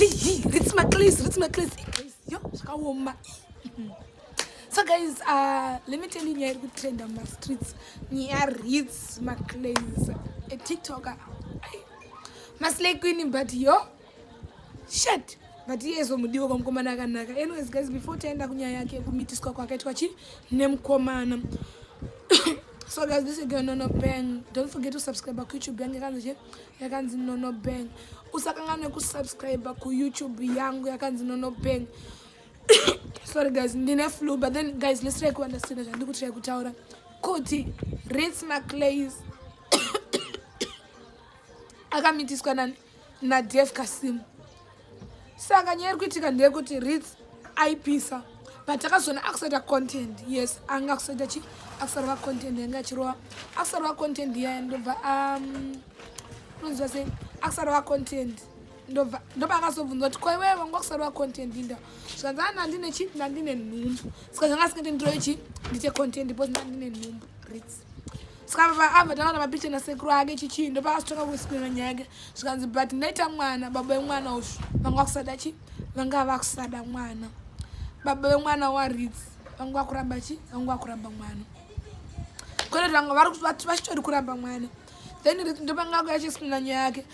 Ritz McLeese. Yo, shakaoma. So guys, let me tell you, you're good trend on my streets. Near Ritz McLeese, a TikToker. Maslay queen, but yo, shit. But yes, omudiwo komkomana kanaka. Anyways, guys, before tenda kunya yake kumitisko kwa ketu wachi nemkomana. So guys, this is again Nono Bang. Don't forget to subscribe to YouTube yangu yakanzi Nono Bang. Usakangane ku subscribe ku YouTube yangu yakanzi Nono Bang. Sorry guys, ndine flu, but then guys, let's try to understand it. Ndiku try kutaura. Koti Ritz McLeese. Akamitiswa na Dave Kasim. Saka nyeri kuitika ndeye kuti Ritz aipisa. But akazona akusada content. Yes, anga akusada chi akusada content yanga chiroa. Akusada content ya ndova unza say akusada content. Ndova akazobvunza kuti kwa wewe wangu akusada content inda. Skanzana ndine chi ndine numbu. Skanzanga sikete ndroye chi ndite content ndipo ndine numbu Ritz. Skaba ava tanga mapicha na sekuru ake chichi ndo pakatoka kusikwira nyake skanzi but ndaita mwana baba wemwana ushu vanga kusada chi vanga vakusada mwana baba wemwana wa Ritz vanga kuramba chi vanga kuramba mwana kone tanga vari kuti vachitori kuramba mwana then Ritz ndo panga kuyachisikira nyake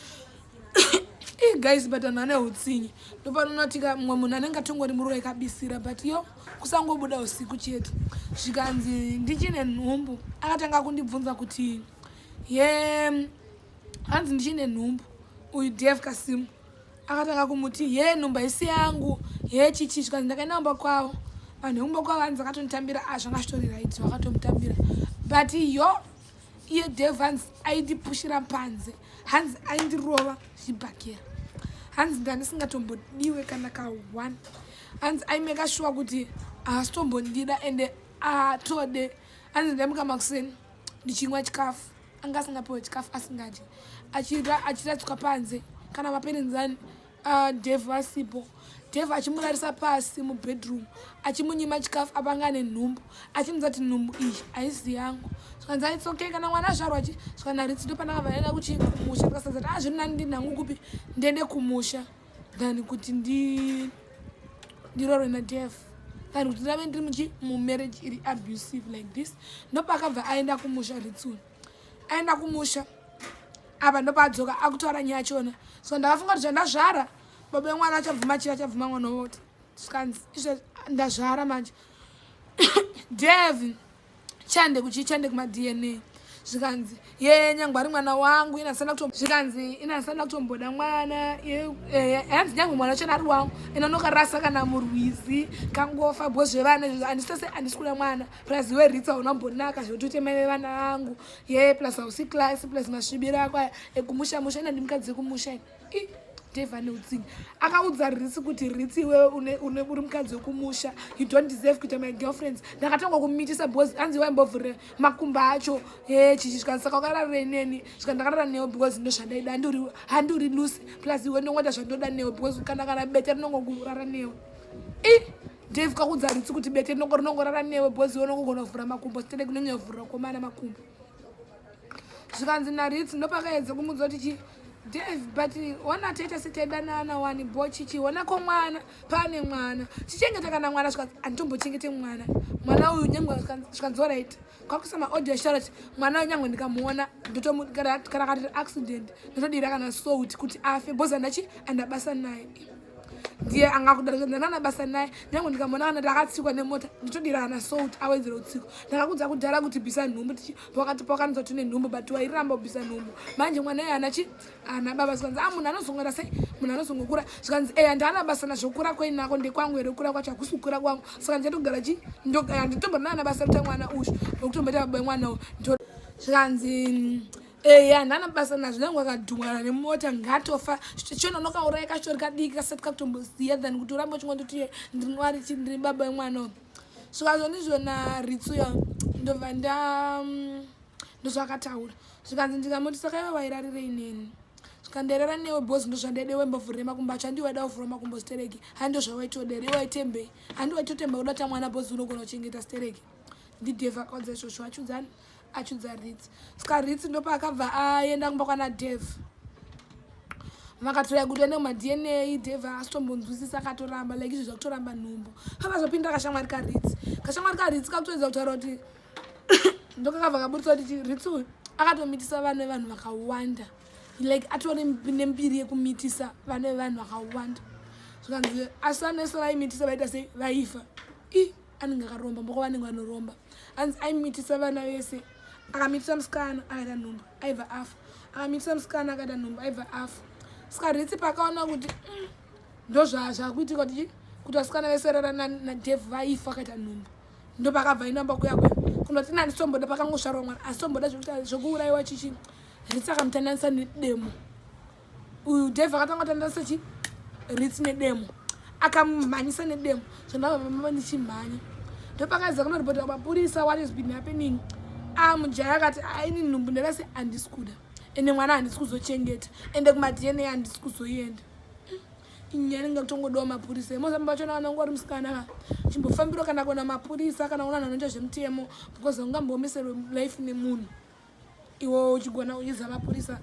guys but anane utsinyi ndo panonotika mumwe munhu anenge atongori muroi ikabisira but yo kusangobuda usiku chete zvikanzi ndichine nhumbu akatanga kundibvunza kuti hanzi ndichine nhumbu uyu Dave Kasim akatanga kumuti nhumba isi yangu chichi zvikanzi ndakaenda kumba kwavo vanhu kumba kwavo hanzi akatonditambira zvanga zvitori right vakatomutambira but iye Dave hanzi aidipushira panze hanzi aindirova zvibhakera hanzi ndandisingatombodiwe kana ka1 hanzi aimeka sure kuti haasitombondida ende atode hanzi ndamuka makuseni ndichimwa chikafu anga asingapiwe chikafu asingadyi achiratsuka panze kana maperenzani Dave asipo Dave achimurarisa pasi mubedroom achimunyima chikafu apangane nhumbu achimuudza kuti nhumbu iyi haisi yangu skanzi it's okay kana mwana azvarwa chi skana Ritz ndo panaka vanoenda kumusha tikasadza kuti zviri nani ndinhangu kupi ndiende kumusha than kuti ndirorwe naDave than kuti ndave ndiri mumarriage iri abusive like this ndopakabva aenda kumusha Ritz aenda kumusha apa ndopadzoka akutaura nyaya chona so ndakafunga kuti zvandazvara baba wemwana achabvuma mwana woti skanzi izvo ndazvara manje Dave chande kumadNA zvikanzi nyangwa ari mwana wangu inasana kutomboda mwana hanzi nyangwe mwana chona ari wangu inonokarasa kana murwizi kangofa bho zvevana handisi kuda mwana plus iwe Ritz unambonaka zvototemai vana vangu plus hausi class plus masvibiro ako ekumushamusha ina ndimukadzi ekumusha Dave ane utsingi akaudza Ritz kuti Ritz iwewe uri mukadzi wekumusha you don't deserve kuita my girlfriends ndakatanga kumitisa because hanzi waimbovhura makumba acho chichi zvikanzi saka wakararira neni zvika ndakarara newe because ndo zvandaida handuri lusi plus iwe ndongoita zvandoda newe because kana bete rinongorara newe Dave kaudza Ritz kuti bete rinongorara newe because iwe unongogona kuvhura makumbo sitende kunonyanya kuvhura komana makumbo zvikanzi naRitz ndopakaedza kumudza kuti Dave, but wana teta sitedanana wani bochichi wana ko mwana pane mwana chichengeta kana mwana svika antombochengete mwana uyu nyangwe zvikanzi right kwakusema audio charity mwana uyu nyangwe ndikamuona ndotomukana kati accident ndotodira kana salt kuti afe boza ndachi andabasa naye ndiye angakudarikana basa naye nyangwe ndikamona kana takatsikwa nemota ndotodira kana salt awedzera utsiku ndakakudza kudhara kuti bvisa nhumbu pakati pakanzwa tune nhumbu but wairamba kubvisa nhumbu manje mwana iye ana baba zvikanzi munhu anozongora sei munhu anozongokura zvikanzi handana basa nazvokura kwenako ndekwangu here kura kwacho hakusi kukura kwangu saka ndichatogara handitombona ana basa kuta mwana ushu nokutomboita baba mwana uyu zvikanzi handana basa nazvo nangu akadhumwana nemota ngatofa chononokauraya kacho rikadiki kasati kakutomboziya than kuti urambe uchingondoti ndinwari chi ndiri baba wemwana uyu zvikazvo ndizvona Ritz uyo ndobva ndozvakataura zvikanzi ndikamoti saka iwe wairarirei neni zvikanderera newe bhozi ndozvandaide wembovhurire makumbo acho handiwaida kuvhura makumbo zitereki handozvawaitodere iwaitembei handiwaitotemba udata mwana bhozi unogona kuchengeta zitereki ndidheva akaudza izvozvo achudza Ritz saka Ritz ndopakabva aenda kumba kwana Dave vakatora kuti ende kumadna Dave asitombonzwisisa akatoramba like izvo zvakutoramba nhumbu kakazopinda kashamwari karitsi kakutoedza kutaura kuti ndokakabva kaburitsa kuti ritsi akatomitisa vanhu vakawanda like atori nembiri yekumitisa vanhu vakawanda zvikanzi asi vanese vaimitisa vaita sei vaifa anenge akaromba mboko vanenge vanoromba anzi aimitisa vana vese akamitisa musikana akaita nhumbu aibva afa akamitisa musikana akaita nhumbu aibva afa saka ritsi pakaona kuti ndozvakuitika kuti vasikana vese rarana naDave vaifa akaita nhumbu ndo pakabva inamba kuyakwe kunoti nani somboda pakangosvarwa mwana asi somboda zvokuurayiwa chichi ritsi akamutandanisa nedemo uyu Dave akatanga kutandanisa chi ritsi nedemo akamumhanyisa nedemo zvandavamama ndichimhanya ndopakaiza kunoripota mapurisa what has been happening mujaya akati aini nhumbu ndevese handisi kuda ende mwana handisi kuzochengeta ende kumadna handisi kuzoienda inyaya ninge kutongodawo mapurisa mozamba vachona kana ungori musikana chimbofambiro kana kuona mapurisa kana kuona vanhu vanoita zvemutemo because ungambomesero life nemunhu iwo uchigona uchiza mapurisa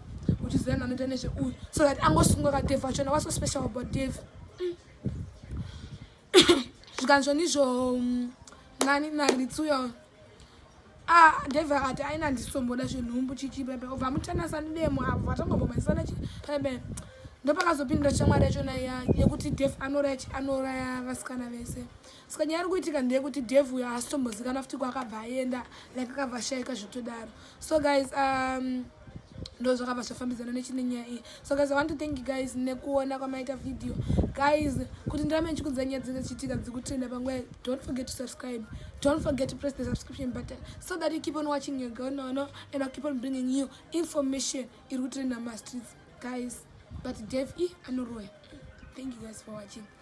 uchiziva vanhu vanoita nezveuyu so that angosungwa kaDave vachona what's so special about Dave zvikanzvo ndizvo nani naritsi uyo Dave akati aina handisomboda zvenhumbu chichipepe ubva mutanasa nedemo avo vatangombomanisana chipepe ndopakazopindira shamwari yachona yekuti Dave anouraya vasikana vese saka nyaya iri kuitika ndeyekuti Dave uyo haasitombozikana futi kwakabva aenda like akabva shayika zvotodaro so guys ndo zvakabva zvafambidzana nechine nyaya iyi so guys I want to thank you guys nekuona kwamaita video guys kuti ndirame ndichikudza nyaya dzinenge dzichiitika dzikutenda panguva don't forget to subscribe, don't forget to press the subscription button so that you keep on watching your girl Nono and I'll keep on bringing you information iri kutrenda mastreets guys but Dave anoroya. Thank you guys for watching.